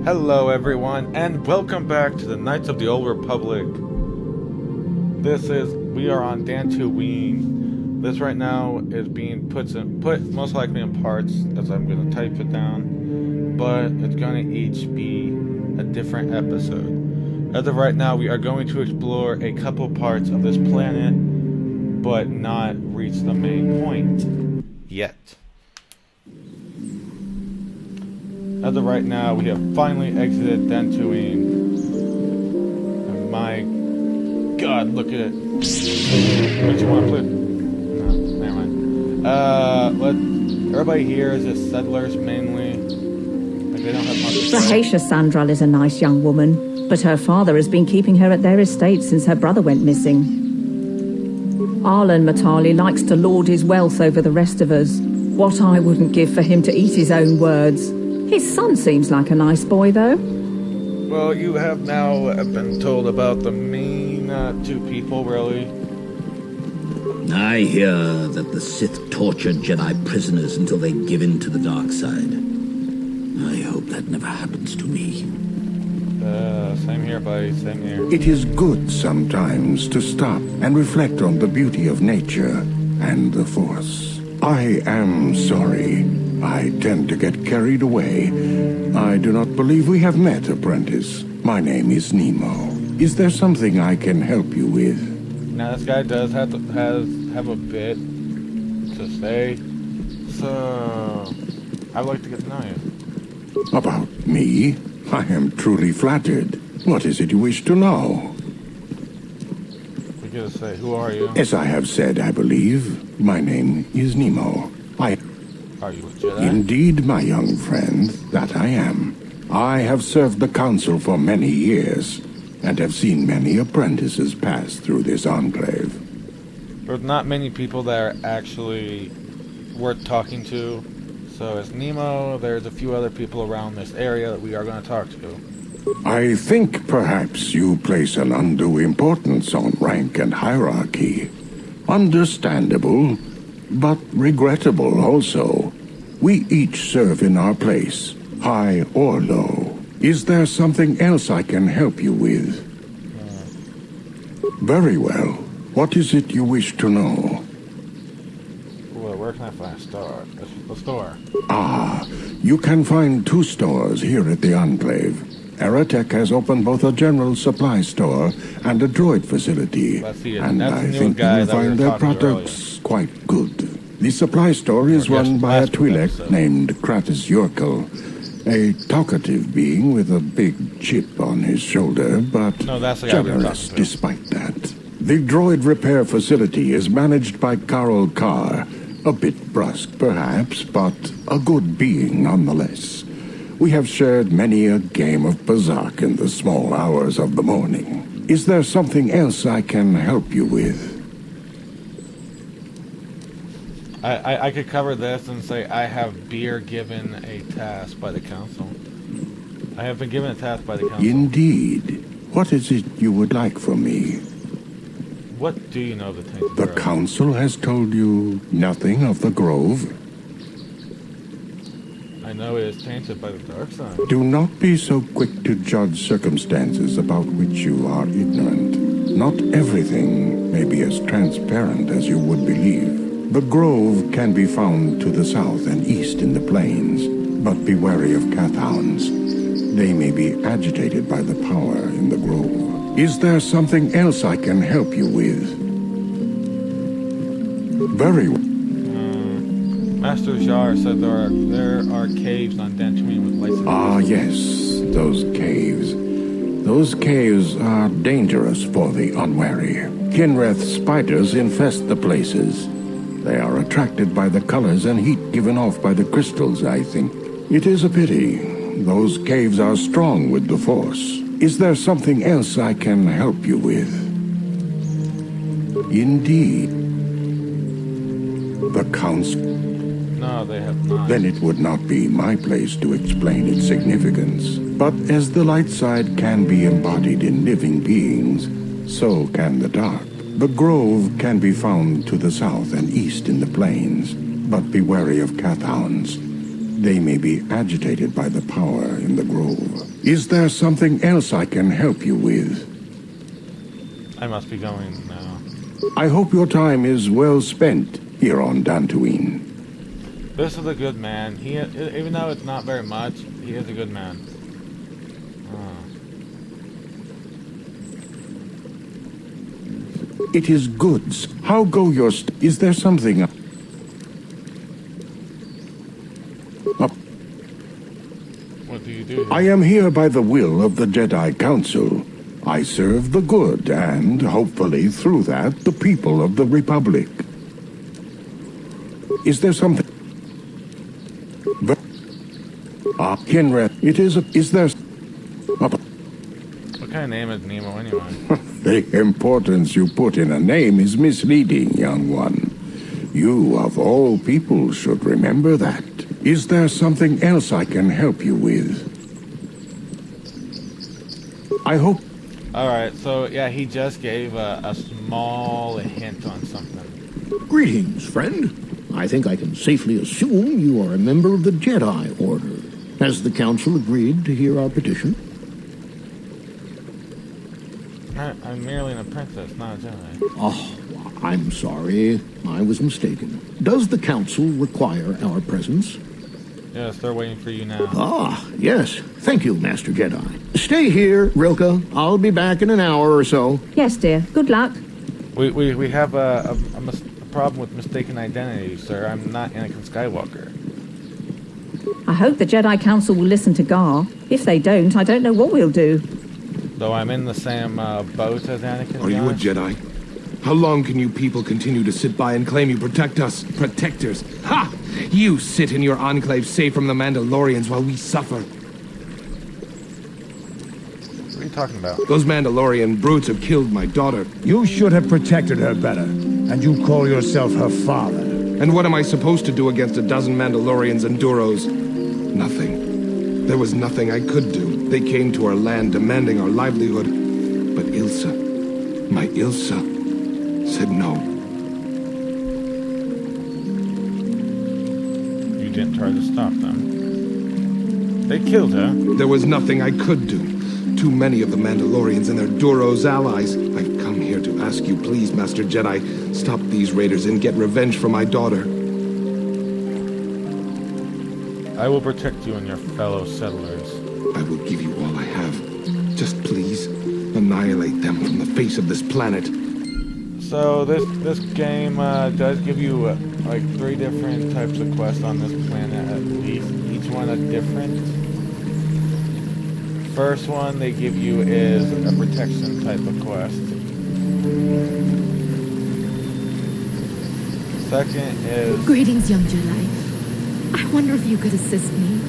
Hello everyone, and welcome back to the Knights of the Old Republic. We are on Dantooine. This right now is being put most likely in parts, as I'm going to type it down, but it's going to each be a different episode. As of right now, we are going to explore a couple parts of this planet, but not reach the main point yet. As of right now, we have finally exited Dantooine. And my God, look at it. What you want to play? No, never mind. Everybody here is just settlers mainly. Like they don't have much. Rahatia Sandral is a nice young woman, but her father has been keeping her at their estate since her brother went missing. Arlen Matali likes to lord his wealth over the rest of us. What I wouldn't give for him to eat his own words. His son seems like a nice boy, though. Well, you have now been told about the main two people, really. I hear that the Sith tortured Jedi prisoners until they give in to the dark side. I hope that never happens to me. Same here, buddy. Same here. It is good sometimes to stop and reflect on the beauty of nature and the Force. I am sorry. I tend to get carried away. I do not believe we have met, apprentice. My name is Nemo. Is there something I can help you with? Now, this guy does have a bit to say, so I'd like to get to know you. About me? I am truly flattered. What is it you wish to know? We gotta say, who are you? As I have said, I believe, my name is Nemo. Are you a Jedi? Indeed, my young friend, that I am. I have served the Council for many years, and have seen many apprentices pass through this enclave. There's not many people that are actually worth talking to, so as Nemo, there's a few other people around this area that we are going to talk to. I think perhaps you place an undue importance on rank and hierarchy. Understandable, but regrettable also. We each serve in our place, high or low. Is there something else I can help you with? Very well. What is it you wish to know? Well, where can I find a store? A store. You can find two stores here at the Enclave. Aerotech has opened both a general supply store and a droid facility, and I think you will find their products quite good. The supply store is run by a Twi'lek named Kratos Yorkel, a talkative being with a big chip on his shoulder, but generous despite that. The droid repair facility is managed by Karol Kar, a bit brusque perhaps, but a good being nonetheless. We have shared many a game of Bazak in the small hours of the morning. Is there something else I can help you with? I could cover this and say I have been given a task by the Council. I have been given a task by the Council. Indeed. What is it you would like from me? What do you know of the Tainted The Grove? Council has told you nothing of the Grove? I know it is tainted by the dark side. Do not be so quick to judge circumstances about which you are ignorant. Not everything may be as transparent as you would believe. The Grove can be found to the south and east in the plains, but be wary of Cathhounds. They may be agitated by the power in the Grove. Is there something else I can help you with? Very well. Master Jar said there are caves on Dantooine with lights. Yes, those caves. Those caves are dangerous for the unwary. Kinreth spiders infest the places. They are attracted by the colors and heat given off by the crystals, I think. It is a pity. Those caves are strong with the Force. Is there something else I can help you with? Indeed. The Council... No, they have not. Then it would not be my place to explain its significance. But as the light side can be embodied in living beings, so can the dark. The Grove can be found to the south and east in the plains, but be wary of Cathhounds. They may be agitated by the power in the grove. Is there something else I can help you with? I must be going now. I hope your time is well spent here on Dantooine. This is a good man. He, even though it's not very much, he is a good man. It is goods. How go your is there something What do you do here? I am here by the will of the Jedi Council. I serve the good and, hopefully through that, the people of the Republic. Is there something? Kinred, is there... What kind of name is Nemo anyway? The importance you put in a name is misleading, young one. You, of all people, should remember that. Is there something else I can help you with? I hope... Alright, so yeah, he just gave a small hint on something. Greetings, friend. I think I can safely assume you are a member of the Jedi Order. Has the Council agreed to hear our petition? I'm merely an apprentice, not a Jedi. Oh, I'm sorry. I was mistaken. Does the Council require our presence? Yes, they're waiting for you now. Ah, yes. Thank you, Master Jedi. Stay here, Rilke. I'll be back in an hour or so. Yes, dear. Good luck. We have a problem with mistaken identity, sir. I'm not Anakin Skywalker. I hope the Jedi Council will listen to Gar. If they don't, I don't know what we'll do. Though I'm in the same boat as Anakin. Are you a Jedi? How long can you people continue to sit by and claim you protect us? Protectors! Ha! You sit in your enclave safe from the Mandalorians while we suffer. What are you talking about? Those Mandalorian brutes have killed my daughter. You should have protected her better. And you call yourself her father. And what am I supposed to do against a dozen Mandalorians and Duros? Nothing. There was nothing I could do. They came to our land demanding our livelihood. But Ilsa, my Ilsa, said no. You didn't try to stop them. They killed her. There was nothing I could do. Too many of the Mandalorians and their Duros allies. I've come here to ask you, please, Master Jedi, stop these raiders and get revenge for my daughter. I will protect you and your fellow settlers. I will give you all I have. Just please, annihilate them from the face of this planet. So this game does give you like 3 different types of quests on this planet at least. Each one a different. First one they give you is a protection type of quest. Second is... Greetings, young Jedi. I wonder if you could assist me.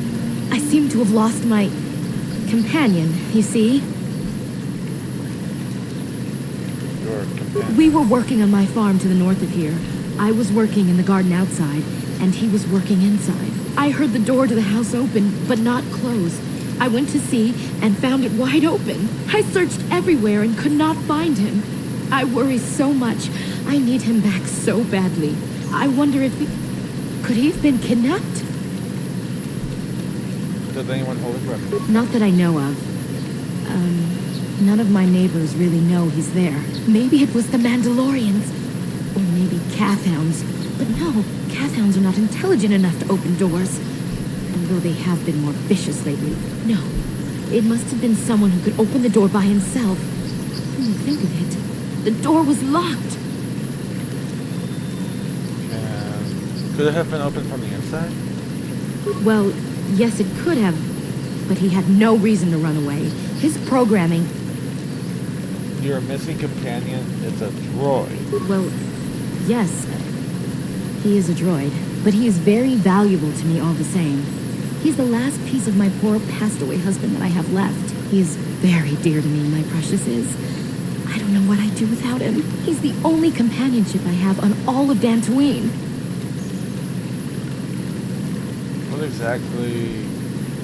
I seem to have lost my companion, you see? Your companion. We were working on my farm to the north of here. I was working in the garden outside, and he was working inside. I heard the door to the house open, but not close. I went to see and found it wide open. I searched everywhere and could not find him. I worry so much. I need him back so badly. I wonder if could he have been kidnapped? Does anyone hold his record? Not that I know of. None of my neighbors really know he's there. Maybe it was the Mandalorians. Or maybe Cathhounds. But no, Cathhounds are not intelligent enough to open doors. Although they have been more vicious lately. No, it must have been someone who could open the door by himself. When you think of it, the door was locked. And could it have been opened from the inside? Well, yes, it could have, but he had no reason to run away. His programming... Your missing companion is a droid. Well, yes, he is a droid, but he is very valuable to me all the same. He's the last piece of my poor passed-away husband that I have left. He is very dear to me, my precious is. I don't know what I'd do without him. He's the only companionship I have on all of Dantooine. What exactly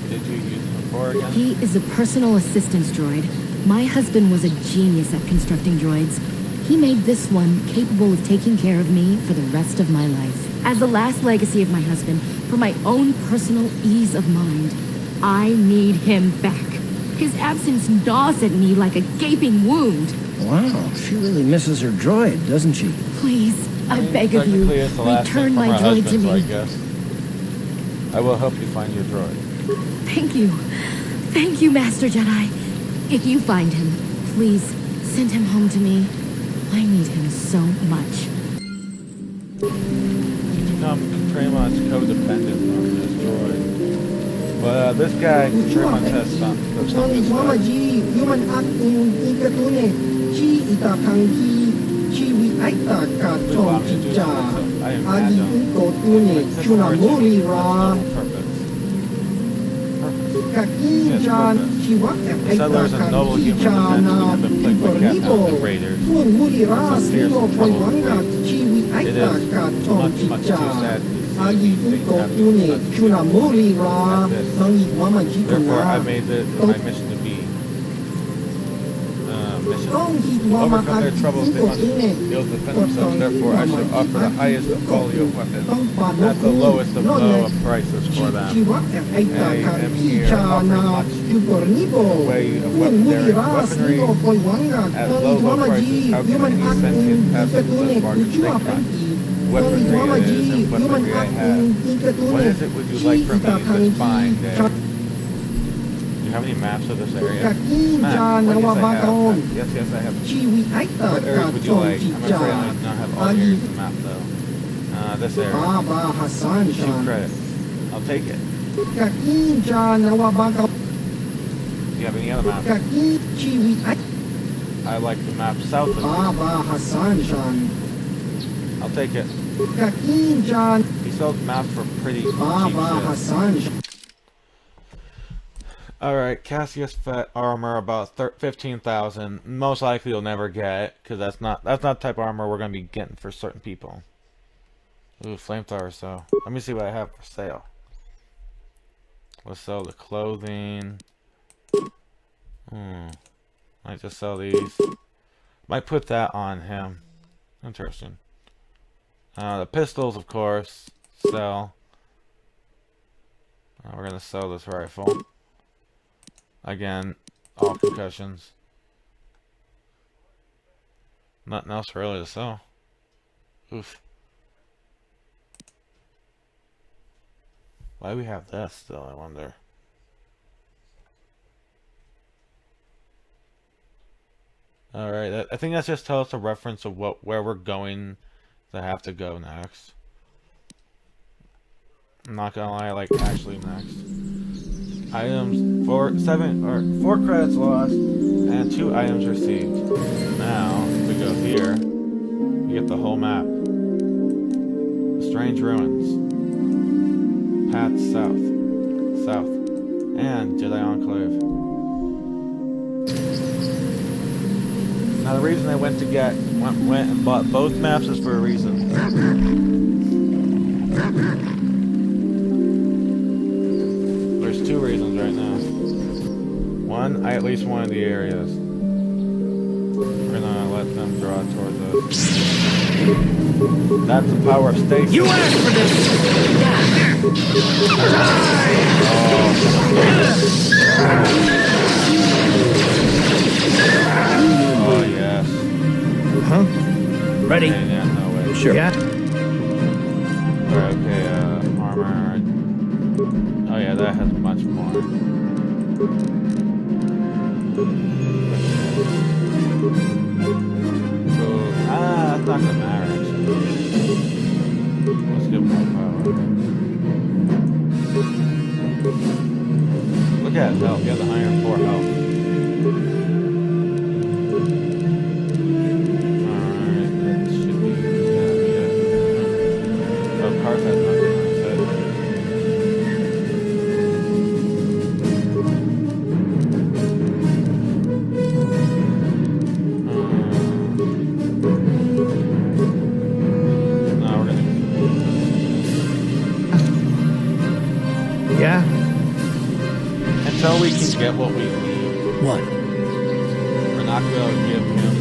did you use him for again? He is a personal assistance droid. My husband was a genius at constructing droids. He made this one capable of taking care of me for the rest of my life. As the last legacy of my husband, for my own personal ease of mind, I need him back. His absence gnaws at me like a gaping wound. Wow, she really misses her droid, doesn't she? Please, I beg of you, return my droid to me. I guess. I will help you find your droid. Thank you. Thank you, Master Jedi. If you find him, please send him home to me. I need him so much. He's become pretty much codependent on this droid. But this guy pretty much has something. Settlers and noble humans eventually have been plagued by Caphounds and raiders. Some fierce and troubled race. It is much, much too sad to see these things happening to such people as this. Therefore, I made it my mission to be overcome their troubles. They must be able to defend themselves. Therefore, I shall offer the highest of quality of weapons at the lowest of low prices for them. I am here offering much way of weaponry at low prices. How can any sentient passive such bargains take from? Weaponry it is, and weaponry I have. What is it would you like from me this fine day? Do you have any maps of this area? Map. Yes, I have. Yes, I have. What areas would you like? I'm afraid I do not have all the areas in the map, though. This area. 2 credits. I'll take it. Do you have any other maps? I like the map south of this. I'll take it. He sold maps for pretty cheap shit. Alright, Cassius Fett armor about 15,000. Most likely you'll never get, because that's not the type of armor we're gonna be getting for certain people. Ooh, flamethrower, so let me see what I have for sale. Let's sell the clothing. Might just sell these. Might put that on him. Interesting. The pistols, of course, sell. We're gonna sell this rifle. Again, all concussions. Nothing else really to sell. Oof. Why do we have this still, I wonder? Alright, I think that's just tells us a reference of where we're going to have to go next. I'm not gonna lie, like actually next. Items 4 credits lost and 2 items received. Now, if we go here, we get the whole map. The Strange Ruins. Path south. And Jedi Enclave. Now the reason I went and bought both maps is for a reason. There's 2 reasons right now. One, I at least wanted the areas. We're gonna let them draw towards us. That's the power of station. You asked for this! Oh, yes. Huh? Ready? Okay, yeah, no way. Sure. Yeah. Alright, okay, armor. Oh yeah, that has much more. So, that's not gonna matter actually. Let's get more power. Look at his health, he has 104 health. Until we can get what we need. What? We're not going to give him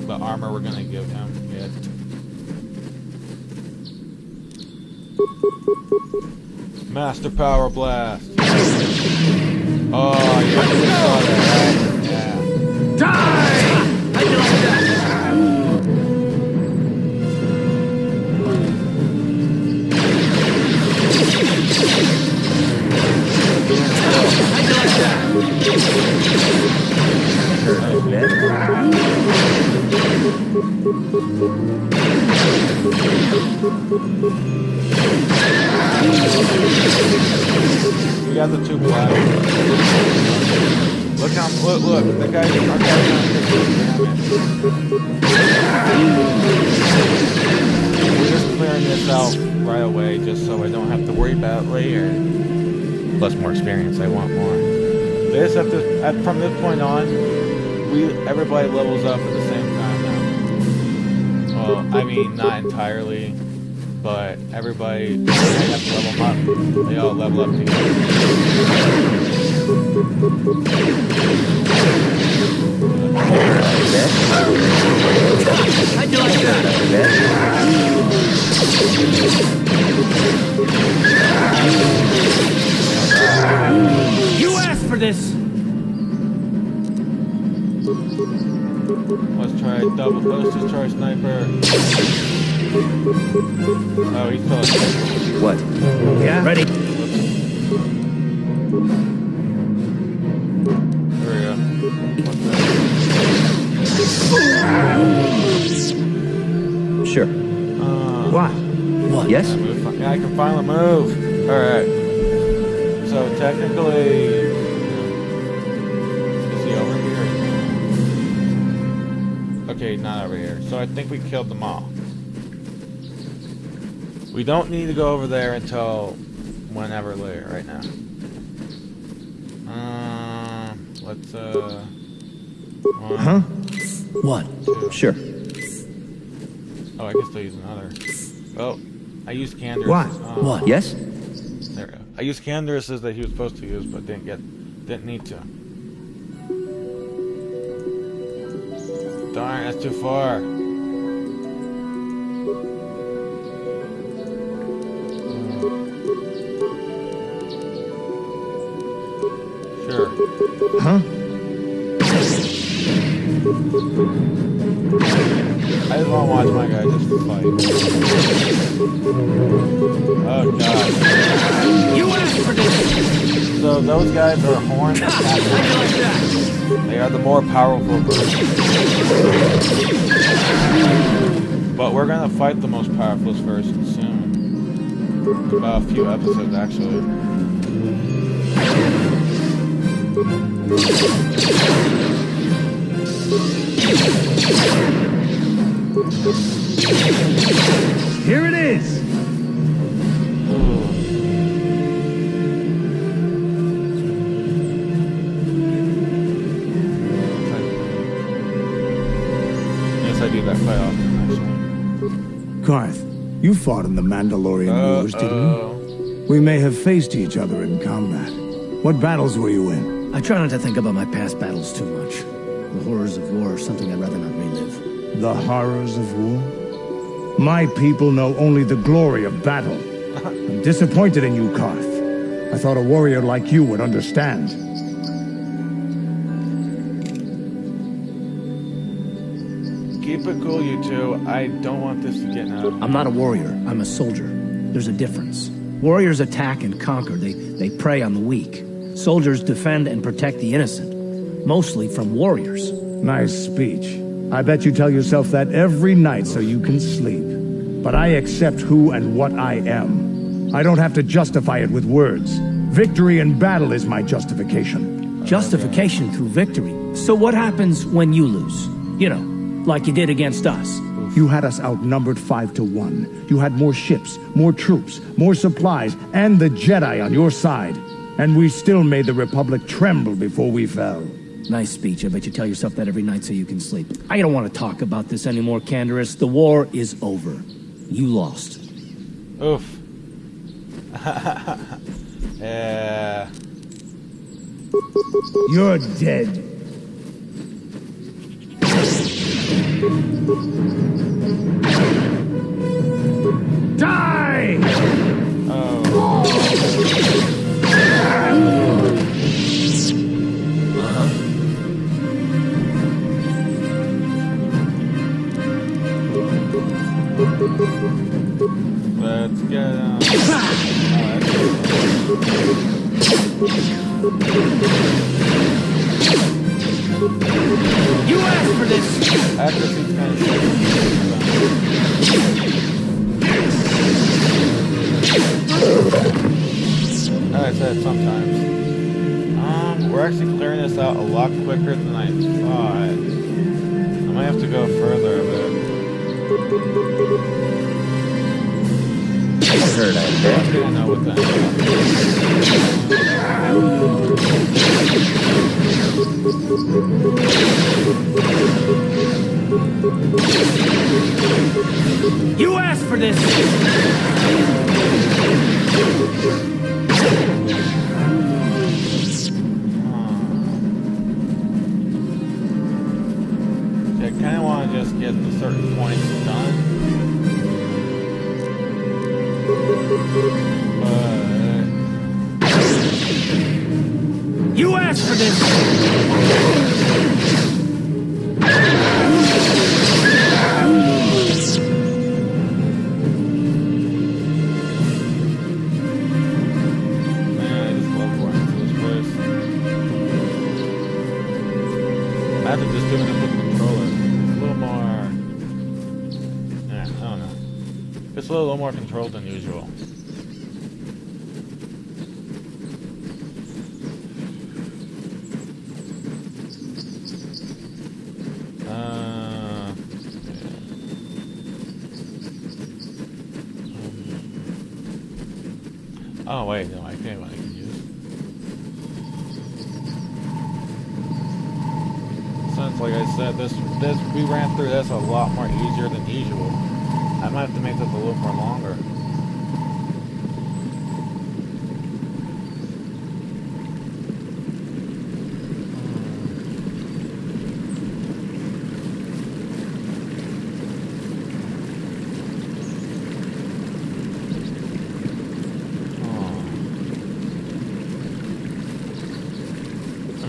the armor we're going to give him yet. Master Power Blast. Oh, yeah, I saw that. Yeah. Die! How'd you like that? We got the two black. Look, the guy, our guy's we're just clearing this out right away just so I don't have to worry about it later. Plus more experience, I want more. This from this point on, everybody levels up at the same time now. Well, I mean not entirely, but everybody they have to level up. They all level up together. How'd you like that? You asked for this! Let's just try sniper. Oh, he's still a sniper. What? Yeah? Ready? There we go. Sure. What? What? Yes? Yeah, I can finally move. Alright. So technically, is he over here? Okay, not over here. So I think we killed them all. We don't need to go over there until whenever later, right now. Let's, one, huh? What? Two. Sure. Oh, I can still use another. Oh, I used Candace. What? What? Yes? There we go. I used Candace's that he was supposed to use, but didn't need to. Darn, that's too far. Sure. Huh? I just want to watch my guy just fight. Oh god. You asked for this! So those guys are horned. They are the more powerful version. But we're gonna fight the most powerful version soon. About a few episodes actually. Here it is! Yes, I do that quite often, actually. Karth, you fought in the Mandalorian Wars, didn't you? We may have faced each other in combat. What battles were you in? I try not to think about my past battles too much. The horrors of war are something I'd rather not relive. The horrors of war? My people know only the glory of battle. I'm disappointed in you, Karth. I thought a warrior like you would understand. Keep it cool, you two. I don't want this to get out. I'm not a warrior. I'm a soldier. There's a difference. Warriors attack and conquer. They prey on the weak. Soldiers defend and protect the innocent. Mostly from warriors. Nice speech. I bet you tell yourself that every night so you can sleep. But I accept who and what I am. I don't have to justify it with words. Victory in battle is my justification. Justification through victory. So what happens when you lose? You know, like you did against us. You had us outnumbered 5-1. You had more ships, more troops, more supplies, and the Jedi on your side. And we still made the Republic tremble before we fell. Nice speech. I bet you tell yourself that every night so you can sleep. I don't want to talk about this anymore, Candace. The war is over. You lost. Oof. Yeah. You're dead. Die! Let's get You asked for this! after she's kind of as I said, sometimes. We're actually clearing this out a lot quicker than I thought. I might have to go further a bit. I heard I I don't know what that is. You asked for this! I kind of want to just get the certain points done. You asked for this! Man, I just love going into this place. Imagine just doing it with the controller. A little more... I don't know. It's a little more controlled than usual. Oh wait, no, I can't. I can use. Since, like I said, this we ran through this a lot more easier than usual. I might have to make this a little more longer.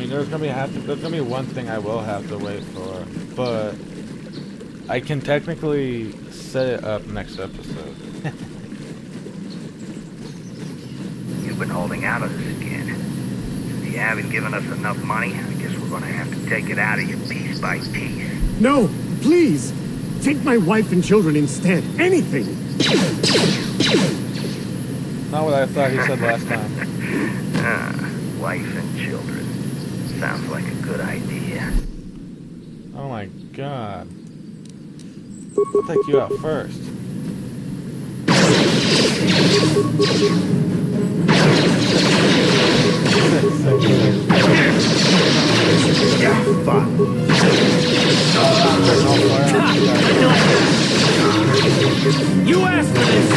There's gonna be one thing I will have to wait for, but I can technically set it up next episode. You've been holding out of this again. Since you haven't given us enough money, I guess we're gonna have to take it out of you piece by piece. No, please! Take my wife and children instead. Anything! Not what I thought he said last time. Wife and children. Sounds like a good idea. Oh my god. I'll take you out first. Yeah, fuck. You asked for this!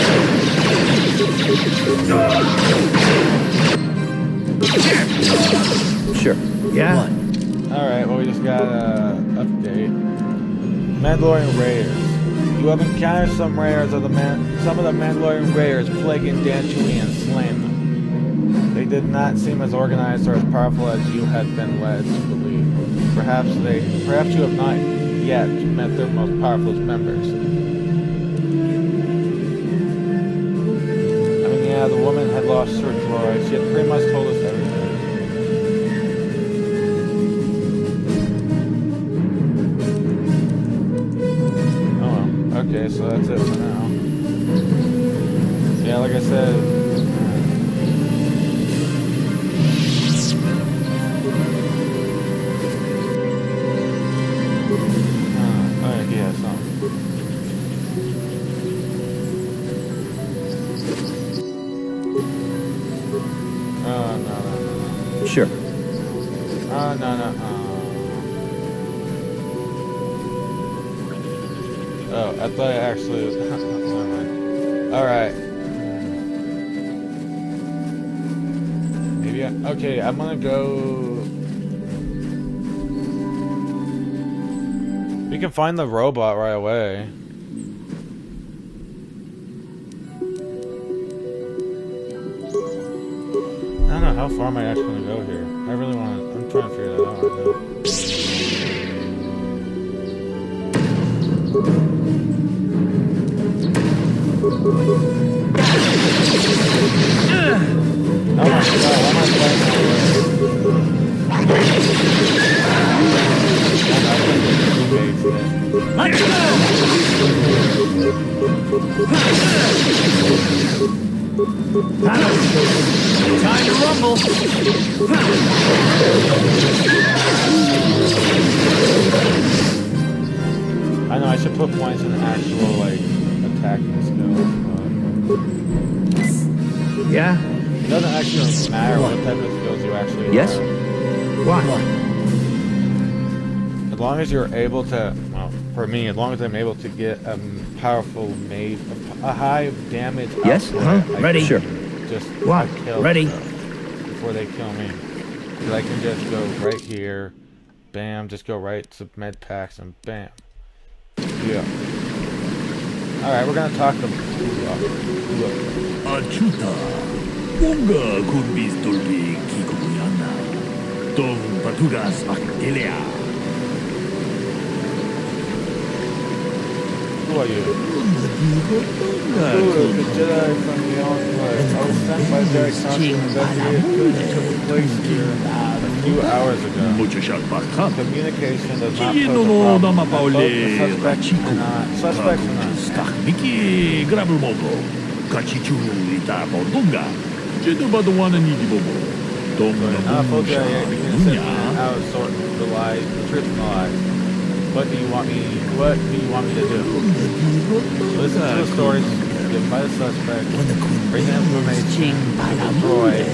Sure. Yeah? Alright, well we just got an update. Mandalorian Raiders. You have encountered some raiders of some of the Mandalorian raiders plaguing Dantooine and slain them. They did not seem as organized or as powerful as you had been led to believe. Perhaps you have not yet met their most powerful members. I mean, yeah, the woman had lost her droid. She had pretty much told us everything. Okay, so that's it for now. Yeah, like I said. Alright, yeah, something. No. Sure. No. Oh, I thought it actually was... Never mind. Alright. Maybe okay, I'm gonna go... We can find the robot right away. I don't know how far am I actually gonna go here. I really want to... I'm trying to figure that out right now. Oh my god, why am I playing that way? Let's go! Time to rumble! I know I should put points in actual, like, attacking skills, but... Yeah? It doesn't actually matter what type of skills you actually Yes? have. What? As long as you're able to, well, for me, as long as I'm able to get a powerful mage, a high damage Yes? output, I Ready? can Sure. Just What? kill Ready? stuff before they kill me. Because I can just go right here, bam, just go right to med packs and bam. Yeah. Alright, we're gonna talk to Achuta, Bunga could be stolbi Kikuyana. Dong Batugas Mactelia. Who are you? Ooh, the Jedi from the Enclave. I was sent by Jedi Council to investigate what took place here a few hours ago. Communication does not pose a problem. Both the suspects and not. Miki Grabumogo. Kachichu Ita Bordunga. Jedubadwana Nidibobo. Full Jedi, you can assist me in how to sort the lies, the truth from the lies. What do you want me to do? Listen to the stories given by the suspect, bring the information to the droid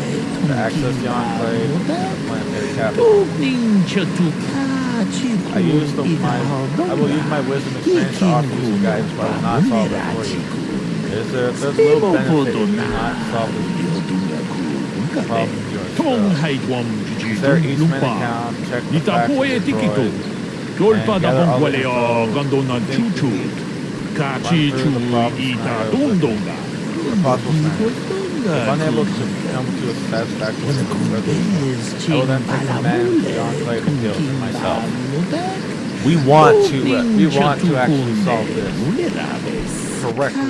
to access the Enclave and the planetary capital. I will use my wisdom experience to offer you some guidance, but I will not solve it for you. There's little benefit if you do not solve this problem yourself. Consider each man account, check the facts of the droid, Dolpa da Bongualeo Gondona Chuchu. Kachi Chu Ita Dundonga. If unable to come to a satisfactory resolution, I will then take the men to the Enclave and deal with it myself. We want to actually solve this correctly.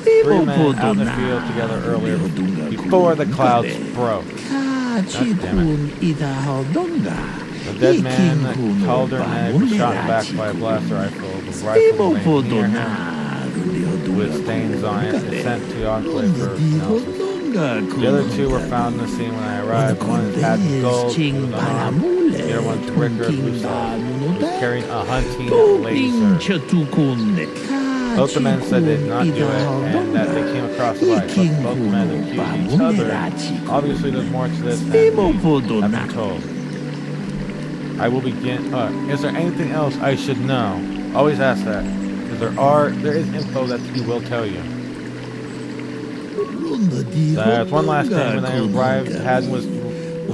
Three men out in the field together earlier before the clouds broke. God damn it. The dead man, Calder Neg, was shot back by a blaster rifle. The rifle laying near him with stains on it and sent to the Enclave for analysis. The other two were found in the scene when I arrived. One had gold, was unarmed. The other one's Ricker, who was carrying a hunting laser. Both the men said they did not do it and that they came across the light, but both men accused each other. Obviously, there's more to this than we have been told. I will begin. Is there anything else I should know? Always ask that, because there is info that he will tell you. One last thing. When I arrived, Had was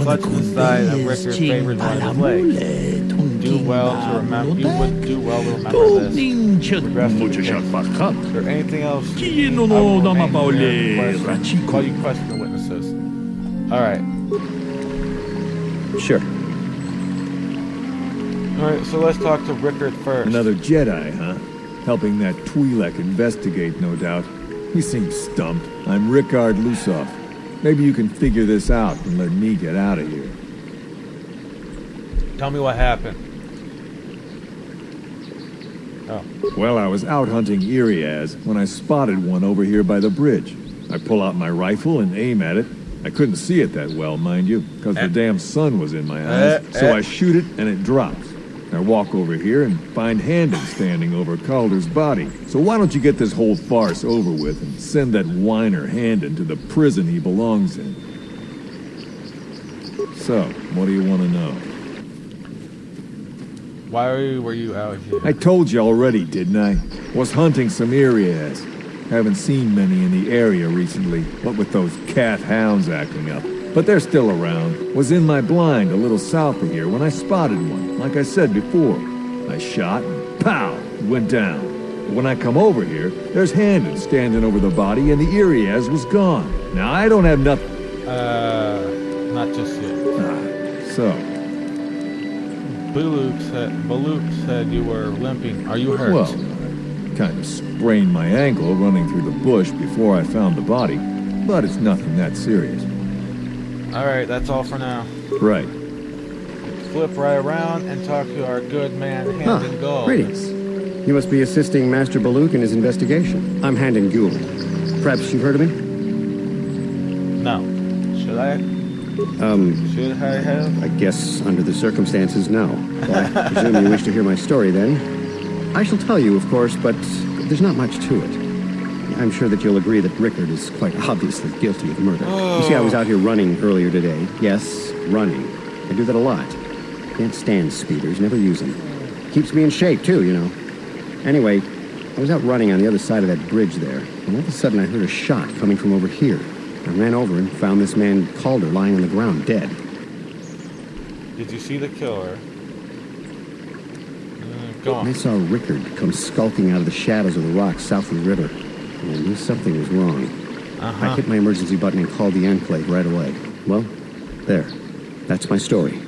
clutching inside of Ricker's favorite one of his legs. You would do well to remember this. Is there anything else? I will call you question the witnesses. Alright. Sure. Alright, so let's talk to Rickard first. Another Jedi, huh? Helping that Twi'lek investigate, no doubt. He seems stumped. I'm Rickard Lusoff. Maybe you can figure this out and let me get out of here. Tell me what happened. Oh. Well, I was out hunting Iriaz when I spotted one over here by the bridge. I pull out my rifle and aim at it. I couldn't see it that well, mind you, because the damn sun was in my eyes. So I shoot it and it drops. I walk over here and find Handon standing over Calder's body. So why don't you get this whole farce over with and send that whiner Handon to the prison he belongs in? So, what do you want to know? Why were you out here? I told you already, didn't I? Was hunting some Iriaz. Haven't seen many in the area recently, what with those cat hounds acting up. But they're still around. Was in my blind a little south of here when I spotted one, like I said before. I shot and pow, it went down. But when I come over here, there's Handon standing over the body and the Iriaz was gone. Now I don't have nothing. Not just yet. So... Baluk said you were limping. Are you hurt? Well, kind of sprained my ankle running through the bush before I found the body. But it's nothing that serious. Alright, that's all for now. Right. Flip right around and talk to our good man, Hand and Gold. Greetings. You must be assisting Master Baluk in his investigation. I'm Hand and Gould. Perhaps you've heard of me? No. Should I? Should I have? I guess under the circumstances, no. Well, I presume you wish to hear my story, then. I shall tell you, of course, but there's not much to it. I'm sure that you'll agree that Rickard is quite obviously guilty of murder. You see, I was out here running earlier today. Yes, running. I do that a lot. Can't stand speeders, never use them. Keeps me in shape, too, you know. Anyway, I was out running on the other side of that bridge there, and all of a sudden I heard a shot coming from over here. I ran over and found this man Calder lying on the ground, dead. Did you see the killer? Go on. I saw Rickard come skulking out of the shadows of the rocks south of the river, and I knew something was wrong. I hit my emergency button and called the Enclave right away. Well, there. That's my story.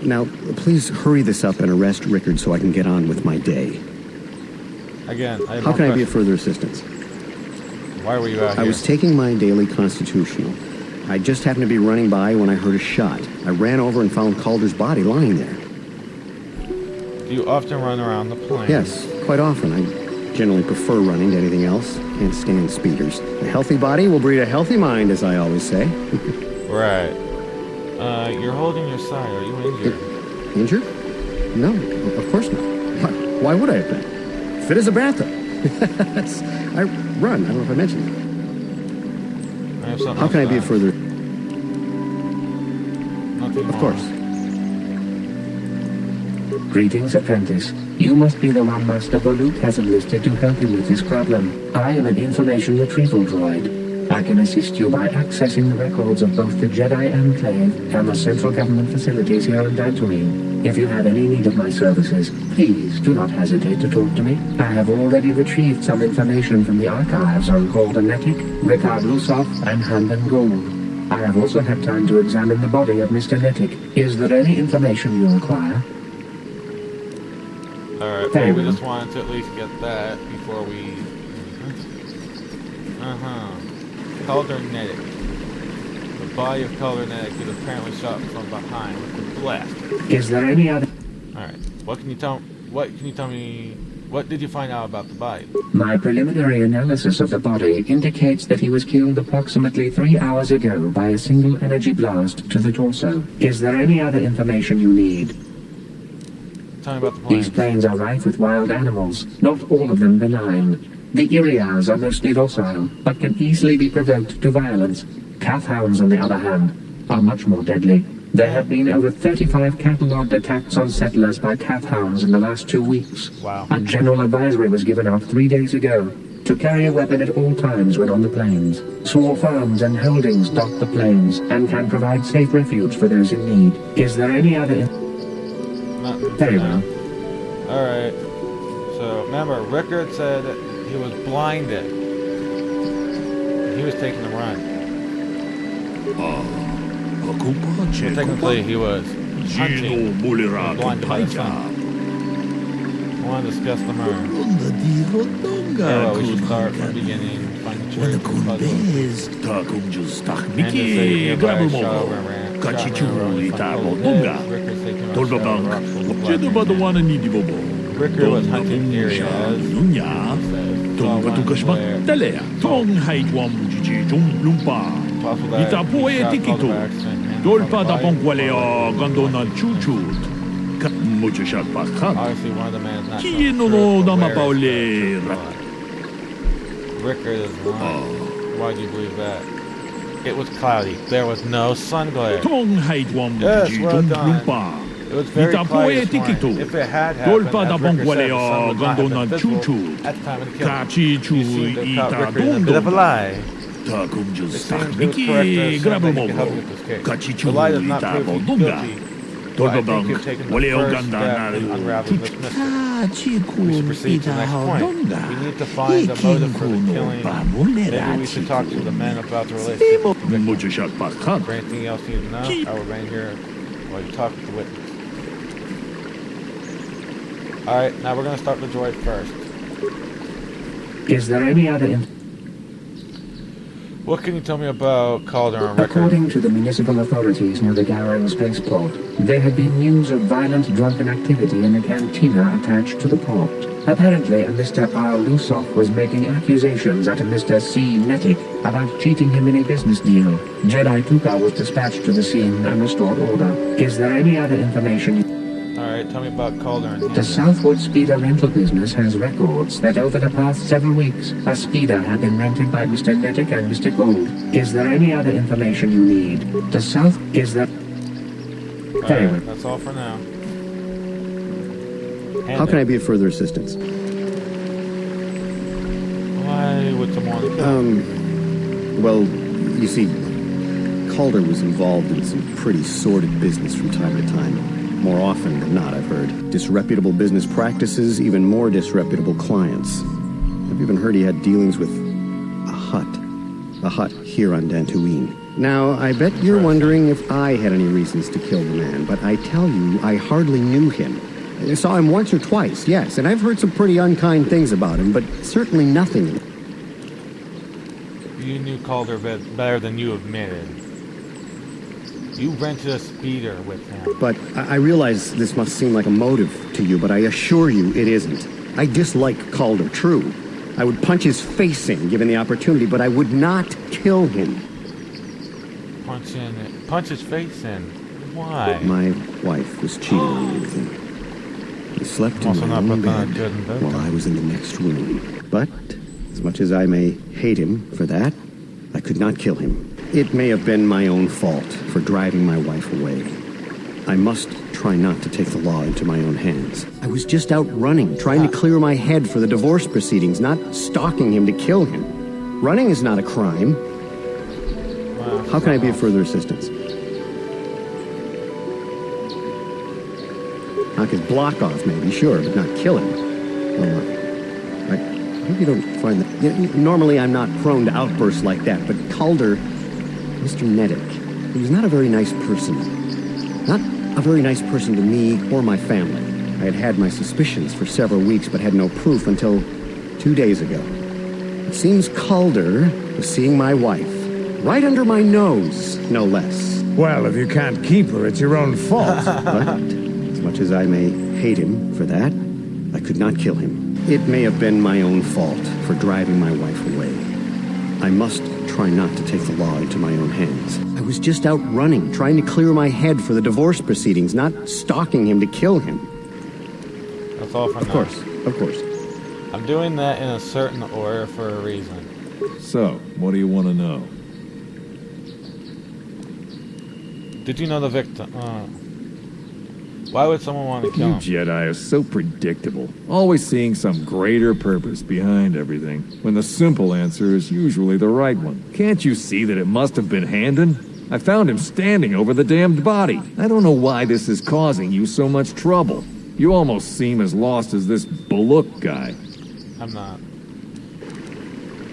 Now, please hurry this up and arrest Rickard so I can get on with my day. Again, how can I be of further assistance? Why were you out here? I was taking my daily constitutional. I just happened to be running by when I heard a shot. I ran over and found Calder's body lying there. Do you often run around the plains? Yes, quite often. I generally prefer running to anything else. Can't stand speeders. A healthy body will breed a healthy mind, as I always say. Right. You're holding your side. Are you injured? Injured? No, of course not. Why would I have been? Fit as a bathtub. I run. I don't know if I mentioned that. I have something. How can I be of further? Nothing of course. Greetings, apprentice. You must be the one Master Baluk has enlisted to help you with this problem. I am an information retrieval droid. I can assist you by accessing the records of both the Jedi Enclave and the central government facilities here in Dantooine. If you have any need of my services, please do not hesitate to talk to me. I have already retrieved some information from the archives on Kotor, Rickard Lusov, and Hand and Gould. I have also had time to examine the body of Mr. Nettic. Is there any information you require? Alright, well, we just wanted to at least get that before we... Calder Nettic. The body of Calder Nettic is apparently shot from behind with a blast. Is there any other... Alright, what can you tell me... What did you find out about the body? My preliminary analysis of the body indicates that he was killed approximately 3 hours ago by a single energy blast to the torso. Is there any other information you need? Tell me about the plains. These plains are rife with wild animals, not all of them benign. The Irias are mostly docile, but can easily be provoked to violence. Kathhounds, on the other hand, are much more deadly. There have been over 35 catalogued attacks on settlers by Kathhounds in the last 2 weeks. Wow. A general advisory was given out 3 days ago to carry a weapon at all times when on the plains. Small farms and holdings dot the plains and can provide safe refuge for those in need. Is there any other... Very well. Alright. So, remember, Rickard said he was blinded. He was taking a run. Well, technically, he was hunting. Blinded by the sun. I want to discuss the murder. Well, we should start from the beginning. Find the church and puzzle. And just say everybody shot over and ran. Rickard's taking Rickard was hunting areas. Obviously, one of the men is not sure Rickard is lying. Why do you believe that? It was cloudy. There was no sun glare. Yes, well done. It was very cloudy this morning. If it had happened, as Rickard said, the sun would not have been visible at the time of the killing. You seem to have caught Rickard in a bit of a lie. It seems it was correct to assume that he could help you with this case. The lie does not prove you guilty. But I think you've taken the first step in unraveling this mystery. We should proceed to the next point. We need to find the motive for the killing. Maybe we should talk to the men about the relationship with the victim. Is there anything else you need to know? I will remain here while you talk with the witness. Alright, now we're gonna start the droid first. Is there any other What can you tell me about Calder and Rickard? According to the municipal authorities near the Garang spaceport, there had been news of violent drunken activity in a cantina attached to the port. Apparently, a Mr. R. Lusoff was making accusations at a Mr. C. Netic about cheating him in a business deal. Jedi Tuka was dispatched to the scene and restored order. Is there any other information? Alright, tell me about Calder and The Southwood Speeder rental business has records that over the past several weeks, a speeder had been rented by Mr. Netic and Mr. Gold. Is there any other information you need? The South is that... Very well. That's all for now. How can I be of further assistance? Why would someone... Well, you see, Calder was involved in some pretty sordid business from time to time. More often than not, I've heard. Disreputable business practices, even more disreputable clients. I've even heard he had dealings with a hut. A hut here on Dantooine. Now, I bet you're wondering if I had any reasons to kill the man, but I tell you, I hardly knew him. I saw him once or twice, yes, and I've heard some pretty unkind things about him, but certainly nothing. You knew Calder better than you admitted. You rented a speeder with him. But I realize this must seem like a motive to you, but I assure you it isn't. I dislike Calder, true. I would punch his face in given the opportunity, but I would not kill him. Punch his face in? Why? My wife was cheating on me with him. He slept in my own bed while I was in the next room. But, as much as I may hate him for that, I could not kill him. It may have been my own fault for driving my wife away. I must try not to take the law into my own hands. I was just out running, trying to clear my head for the divorce proceedings, not stalking him to kill him. Running is not a crime. How can I be of further assistance? Knock his block off, maybe, sure, but not kill him. Well, I hope you don't find that... Normally, I'm not prone to outbursts like that, but Calder, Mr. Netic, he was not a very nice person. Not a very nice person to me or my family. I had had my suspicions for several weeks, but had no proof until 2 days ago. It seems Calder was seeing my wife. Right under my nose, no less. Well, if you can't keep her, it's your own fault. But, as much as I may hate him for that, I could not kill him. It may have been my own fault for driving my wife away. I must try not to take the law into my own hands. I was just out running, trying to clear my head for the divorce proceedings, not stalking him to kill him. That's all for now. Of course. I'm doing that in a certain order for a reason. So, what do you want to know? Did you know the victim? Why would someone want to kill him? You Jedi are so predictable. Always seeing some greater purpose behind everything, when the simple answer is usually the right one. Can't you see that it must have been Handon? I found him standing over the damned body. I don't know why this is causing you so much trouble. You almost seem as lost as this Baluk guy. I'm not.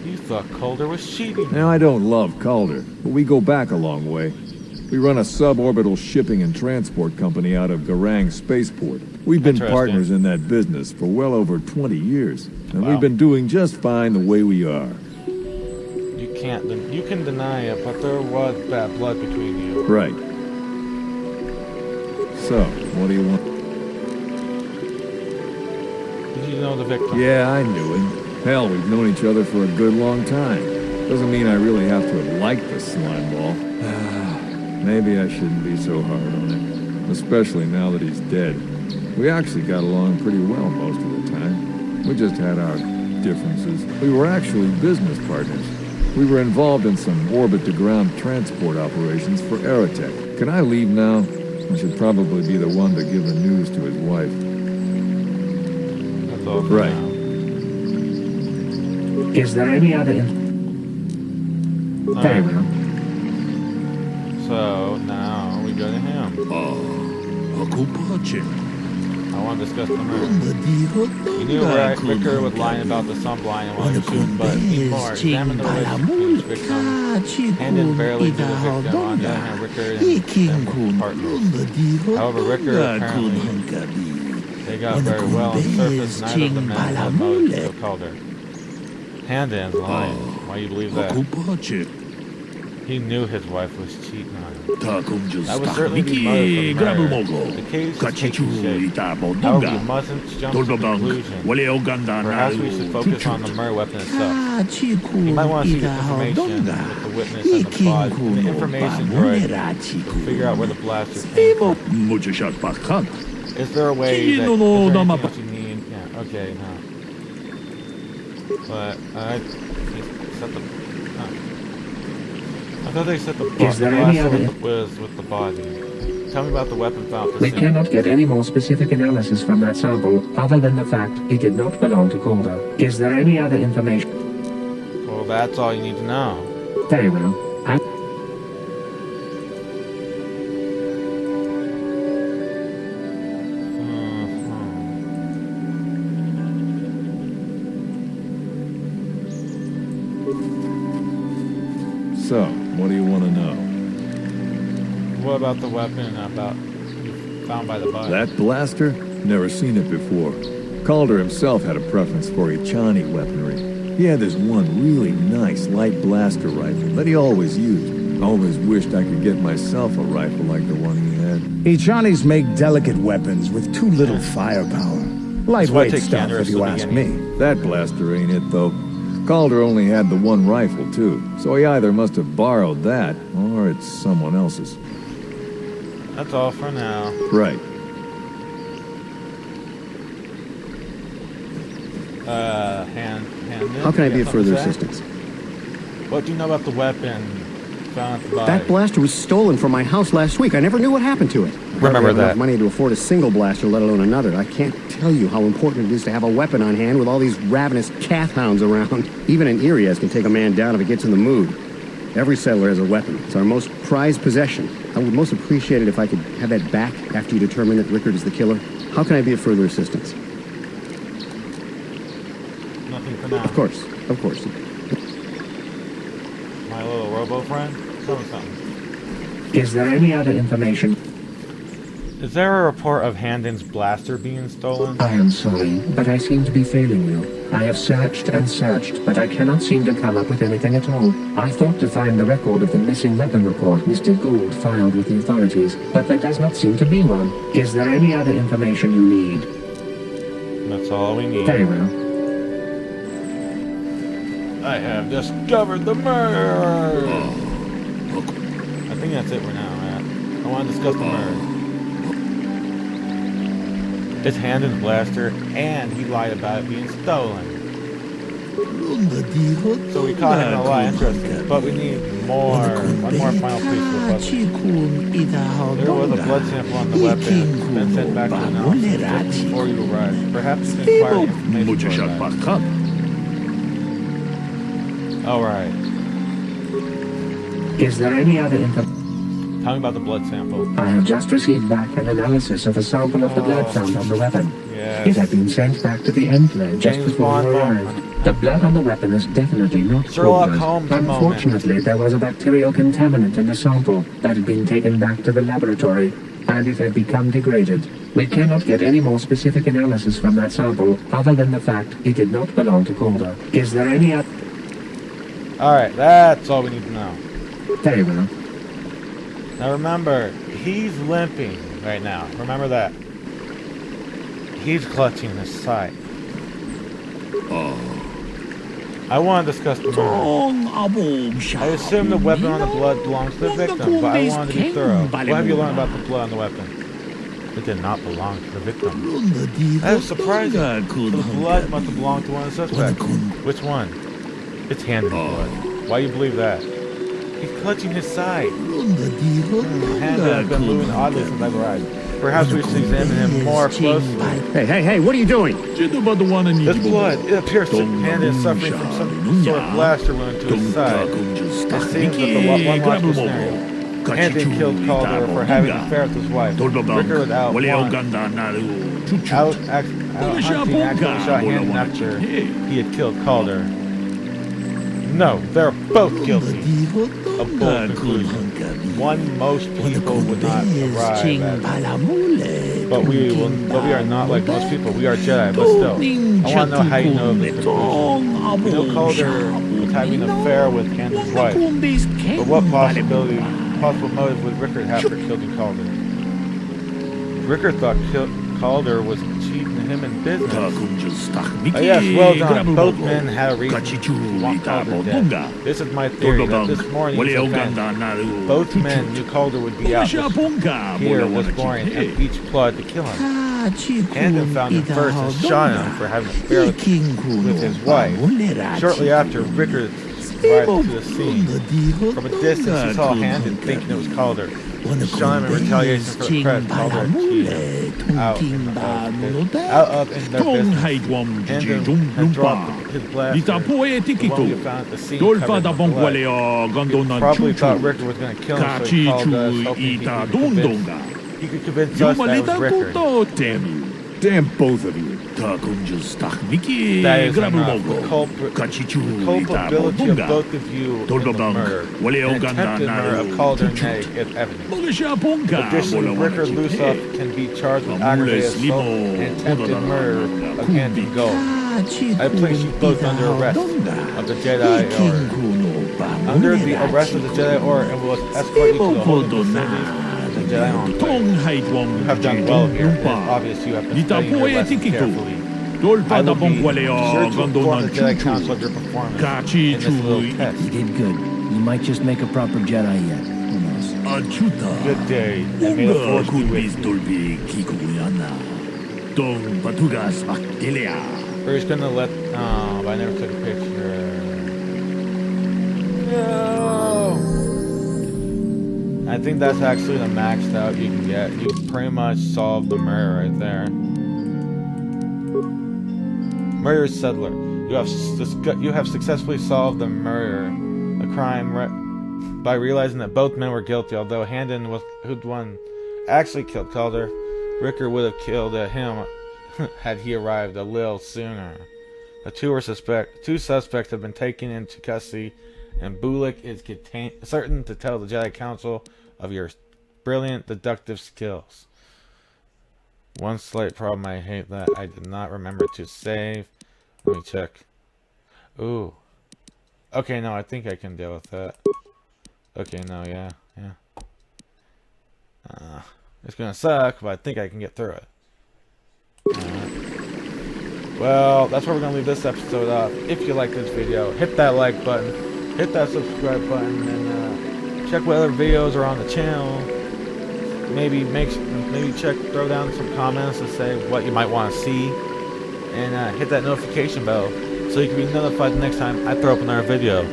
You thought Calder was cheating. Now, I don't love Calder, but we go back a long way. We run a suborbital shipping and transport company out of Garang Spaceport. We've been partners in that business for well over 20 years, and we've been doing just fine the way we are. You can deny it, but there was bad blood between you. Right. So, what do you want? Did you know the victim? Yeah, I knew him. Hell, we've known each other for a good long time. Doesn't mean I really have to have liked the slime ball. Maybe I shouldn't be so hard on him, especially now that he's dead. We actually got along pretty well most of the time. We just had our differences. We were actually business partners. We were involved in some orbit-to-ground transport operations for Aerotech. Can I leave now? I should probably be the one to give the news to his wife. That's all. Right. Is there any other... Very well. So, now we go to him. I want to discuss the murder. You knew Rickard was lying about the sunblind and wanted to shoot, but more. Examine the relationship between his victim. Handon barely knew the victim. On the other hand, Rickard and them were partners. However, Rickard apparently They got very well on the surface. Neither of the men had motive to kill Calder. Handan's lying. Why do you believe that? He knew his wife was cheating on him. That would certainly be motive for murder. The case is taking shape. However, you mustn't jump to conclusions. Perhaps we should focus on the murder weapon itself. You might want to see the information with the witness and the body. The information droid to figure out where the blaster came from. Is there a way that... Is there anything else you need? Yeah, okay, no. But, set the... I thought they said the blaster with the body. Tell me about the weapon found. We cannot get any more specific analysis from that sample, other than the fact it did not belong to Calder. Is there any other information? Well, that's all you need to know. Very well. So, what do you want to know? What about the weapon found by the body? That blaster? Never seen it before. Calder himself had a preference for Echani weaponry. He had this one really nice light blaster rifle that he always used. Always wished I could get myself a rifle like the one he had. Echanis make delicate weapons with too little firepower. Lightweight stuff, if you ask me. That blaster ain't it, though. Calder only had the one rifle, too, so he either must have borrowed that, or it's someone else's. That's all for now. Right. How can I be of further assistance? What do you know about the weapon found at the body? That blaster was stolen from my house last week. I never knew what happened to it. Remember that. I have enough money to afford a single blaster, let alone another. I can't tell you how important it is to have a weapon on hand with all these ravenous cat hounds around. Even an Irias can take a man down if it gets in the mood. Every settler has a weapon. It's our most prized possession. I would most appreciate it if I could have that back after you determine that Rickard is the killer. How can I be of further assistance? Nothing for now. Of course. Of course. My little robo-friend? Tell me something. Is there any other information? Is there a report of Handan's blaster being stolen? I am sorry, but I seem to be failing you. I have searched and searched, but I cannot seem to come up with anything at all. I thought to find the record of the missing weapon report Mr. Gould filed with the authorities, but there does not seem to be one. Is there any other information you need? That's all we need. Very well. I have discovered the murder! I think that's it for now, Matt. I want to discuss the murder. It's Handan's blaster, and he lied about it being stolen. So we caught him in a lie, interesting. But we need more. One more final piece of the puzzle. There was a blood sample on the weapon. It's been sent back to analysis just before you arrived. Perhaps you can acquire information for that. Alright. Is there any other information? Tell me about the blood sample. I have just received back an analysis of a sample of the blood found on the weapon. Yes. It had been sent back to the Enclave just before you arrived. The blood on the weapon is definitely not Sherlock Calder's. Holmes Unfortunately, there was a bacterial contaminant in the sample that had been taken back to the laboratory, and it had become degraded. We cannot get any more specific analysis from that sample, other than the fact it did not belong to Calder. Is there any other... Alright, that's all we need to know. Very well. Now remember, he's limping right now. Remember that. He's clutching his side. I want to discuss the murder. I assume the weapon on the blood belongs to the victim, but I wanted to be thorough. What have you learned about the blood on the weapon? It did not belong to the victim. That is surprising. So the blood must have belonged to one of the suspects. Which one? It's Handan's blood. Why do you believe that? He's clutching his side. Handan has been moving oddly since I've arrived. Perhaps we should examine him more closely. Hey, what are you doing? This blood, it appears that Handan is suffering from some sort of blaster wound to his side. It seems that the one logical scenario. Handan killed Calder for having an affair with his wife. Rickard was out hunting actually shot Handan after he had killed Calder. No, they're both guilty of both conclusions. One, most people would not arrive at, but we are not like most people. We are Jedi, but still, I want to know how you know of this conclusion. You know Calder was having an affair with Hendon's wife, but what possible motive would Rickard have for killing Calder? Rickard thought Calder was cheating him in business. Oh yes, well done. Both men had a reason to want Calder dead. This is my theory that this morning's event, both men knew Calder would be out here this morning and each plotted to kill him. Hendon found him first and shot him for having an affair with his wife. Shortly after, Rickard arrived to the scene. From a distance, he saw Hendon thinking it was Calder. Shot him in retaliation for the press. Calder had cheated out of in their business. Hendon had dropped his blaster. The one we found at the scene covered in blood. He probably thought Rickard was going to kill him, so he called us, hoping he could convince us that it was Rickard. Damn you. Damn both of you. That is enough. The culpability of both of you in the murder and attempted murder of Calder and Neg is evident. Additionally, Rickard Lusov can be charged with aggravated assault and attempted murder of Hendon Gold. I place you both under arrest of the Jedi Order. Under the arrest of the Jedi Order, and will escort you to the holding facilities. You have done well here. It's obvious you have been studying your lessons carefully. I will be sure to inform the Jedi Council of your performance in this little test. You did good. You might just make a proper Jedi yet. Who knows? Good day, and may the Force be with you. We're just gonna let... Oh, but I never took a picture. No! I think that's actually the maxed out you can get. You pretty much solved the murder right there. Murder settler. You have successfully solved the murder, a crime, by realizing that both men were guilty. Although Hendon was who'd one actually killed Calder, Rickard would have killed him had he arrived a little sooner. The two suspects have been taken into custody, and Bulik is certain to tell the Jedi Council of your brilliant deductive skills. One slight problem, I hate that I did not remember to save. Let me check. Ooh. Okay, no, I think I can deal with that. Okay, no, yeah. It's gonna suck, but I think I can get through it. Well, that's where we're gonna leave this episode off. If you like this video, hit that like button, hit that subscribe button, and check what other videos are on the channel. Maybe throw down some comments and say what you might want to see, and hit that notification bell so you can be notified the next time I throw up another video.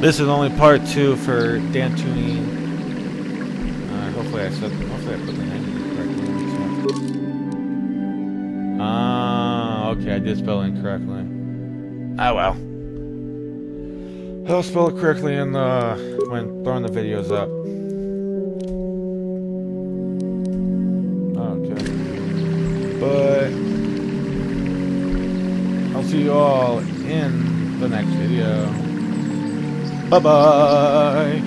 This is only part 2 for Dantooine. Hopefully I put the name correctly. Okay, I did spell it incorrectly. Ah well. I'll spell it correctly in when throwing the videos up. But I'll see you all in the next video. Bye-bye!